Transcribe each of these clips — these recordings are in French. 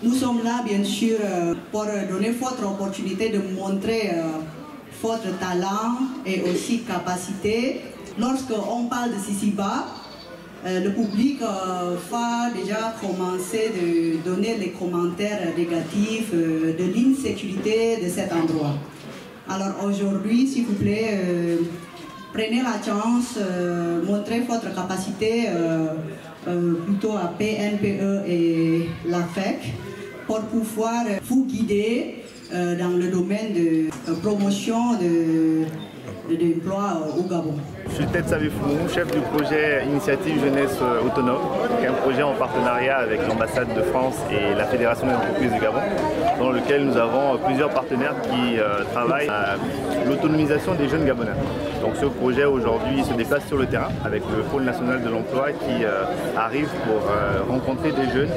Nous sommes là, bien sûr, pour donner votre opportunité de montrer votre talent et aussi capacité. Lorsqu'on parle de Sisiba, le public va déjà commencer de donner les commentaires négatifs de l'insécurité de cet endroit. Alors aujourd'hui, s'il vous plaît, prenez la chance, montrez votre capacité plutôt à PNPE et la FEC pour pouvoir vous guider dans le domaine de promotion de l'emploi au Gabon. Je suis Ted Savifou, chef du projet Initiative Jeunesse Autonome, qui est un projet en partenariat avec l'ambassade de France et la Fédération des entreprises du Gabon, dans lequel nous avons plusieurs partenaires qui travaillent à l'autonomisation des jeunes Gabonais. Donc ce projet aujourd'hui se déplace sur le terrain avec le Pôle national de l'emploi qui arrive pour rencontrer des jeunes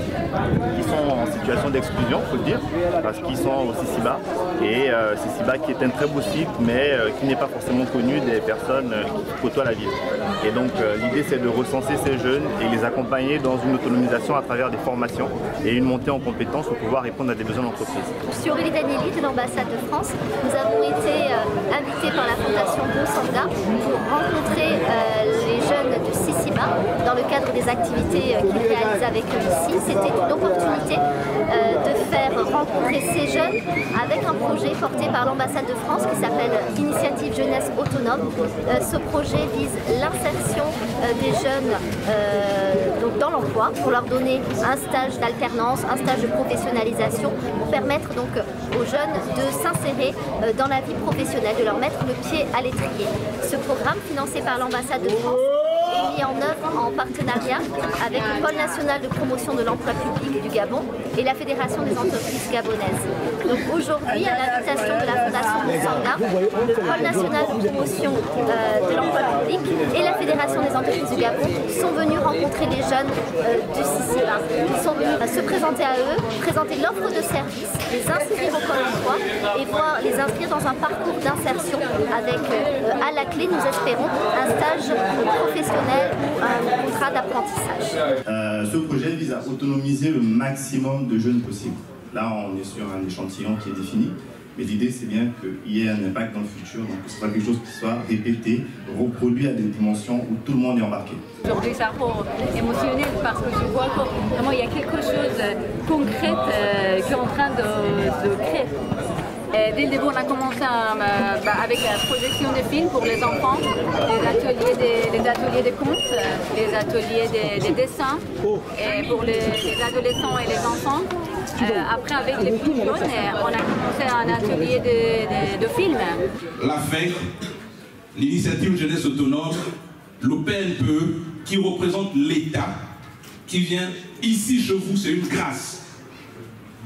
qui sont en situation d'exclusion, il faut le dire, parce qu'ils sont au Sisiba. Et Sisiba qui est un très beau site, mais qui n'est pas forcément connu des personnes qui côtoient la ville. Et donc l'idée c'est de recenser ces jeunes et les accompagner dans une autonomisation à travers des formations et une montée en compétences pour pouvoir répondre à des besoins d'entreprise. Je suis Aurélie Danieli de l'ambassade de France. Nous avons été invités par la fondation Bonsanga pour rencontrer les jeunes de Sisiba dans le cadre des activités qu'ils réalisent avec eux ici. C'était une opportunité de faire rencontrer ces jeunes avec un projet porté par l'ambassade de France qui s'appelle Initiative Jeunesse Autonome. Ce projet vise l'insertion des jeunes donc dans l'emploi pour leur donner un stage d'alternance, un stage de professionnalisation pour permettre donc aux jeunes de s'insérer dans la vie professionnelle, de leur mettre le pied à l'étrier. Ce programme financé par l'ambassade de France est mis en œuvre en partenariat avec le Pôle national de promotion de l'emploi public du Gabon et la Fédération des entreprises gabonaises. Donc aujourd'hui, à l'invitation de la Fondation Bonsanga, le Pôle national de promotion de l'emploi public et la Fédération des entreprises du Gabon sont venus rencontrer les jeunes du Sisiba. Ils sont venus se présenter à eux, présenter l'offre de services, les inscrire au Pôle emploi et voir les inscrire dans un parcours d'insertion avec à la clé, nous espérons, un stage professionnel ou un contrat d'apprentissage. Ce projet vise à autonomiser le maximum de jeunes possible. Là, on est sur un échantillon qui est défini, mais l'idée c'est bien qu'il y ait un impact dans le futur, donc que ce soit quelque chose qui soit répété, reproduit à des dimensions où tout le monde est embarqué. Aujourd'hui, c'est un peu émotionnel parce que je vois que vraiment il y a quelque chose de concret qui est en train de créer. Et dès le début, on a commencé avec la projection de films pour les enfants, les ateliers de contes, les ateliers de dessins, et pour les adolescents et les enfants. Après, avec les plus jeunes, on a commencé un atelier de films. La FEC, l'initiative Jeunesse Autonome, le PNPE, qui représente l'État, qui vient ici chez vous, c'est une grâce.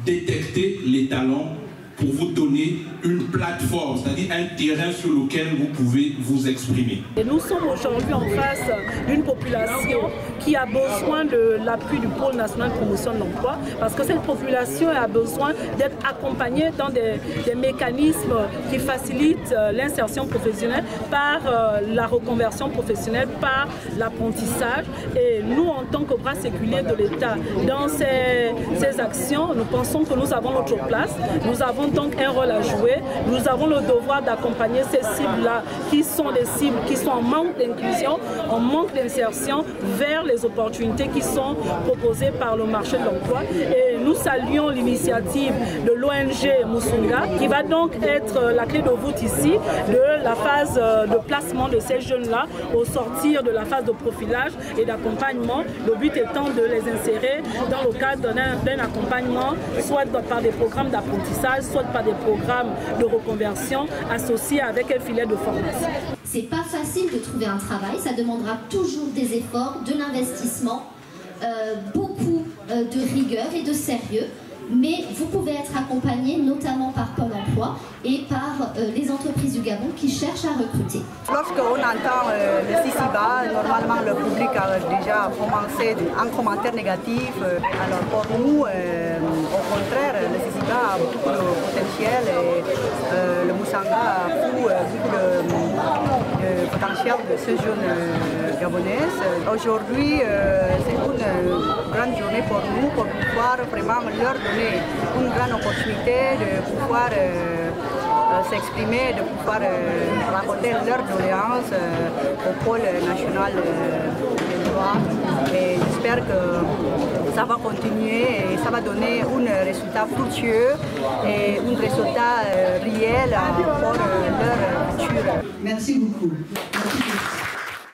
Détecter les talents pour vous donner une plateforme, c'est-à-dire un terrain sur lequel vous pouvez vous exprimer. Et nous sommes aujourd'hui en face d'une population qui a besoin de l'appui du Pôle national de promotion de l'emploi, parce que cette population a besoin d'être accompagnée dans des mécanismes qui facilitent l'insertion professionnelle par la reconversion professionnelle, par l'apprentissage. Et nous, en tant que bras séculier de l'État, dans ces actions, nous pensons que nous avons notre place. Nous avons donc un rôle à jouer. Nous avons le devoir d'accompagner ces cibles-là qui sont des cibles qui sont en manque d'inclusion, en manque d'insertion vers les opportunités qui sont proposées par le marché de l'emploi. Et nous saluons l'initiative de l'ONG Musunga qui va donc être la clé de voûte ici de la phase de placement de ces jeunes-là au sortir de la phase de profilage et d'accompagnement. Le but étant de les insérer dans le cadre d'un accompagnement, soit par des programmes d'apprentissage, soit par des programmes de reconversion associés avec un filet de formation. C'est pas facile de trouver un travail, ça demandera toujours des efforts, de l'investissement, beaucoup de rigueur et de sérieux. Mais vous pouvez être accompagné notamment par Pôle emploi et par les entreprises du Gabon qui cherchent à recruter. Lorsqu'on entend le Sisiba, normalement le public a déjà commencé un commentaire négatif. Alors pour nous, au contraire, le Sisiba a beaucoup de potentiel et le Musanga a beaucoup de potentiel de ce jeune gabonaise. Aujourd'hui, c'est une grande journée pour nous, pour pouvoir vraiment leur donner une grande opportunité de pouvoir s'exprimer, de pouvoir raconter leurs doléances au pôle national des droits. Et j'espère que ça va continuer et ça va donner un résultat fructueux et un résultat réel pour leur futur. Merci beaucoup. Merci.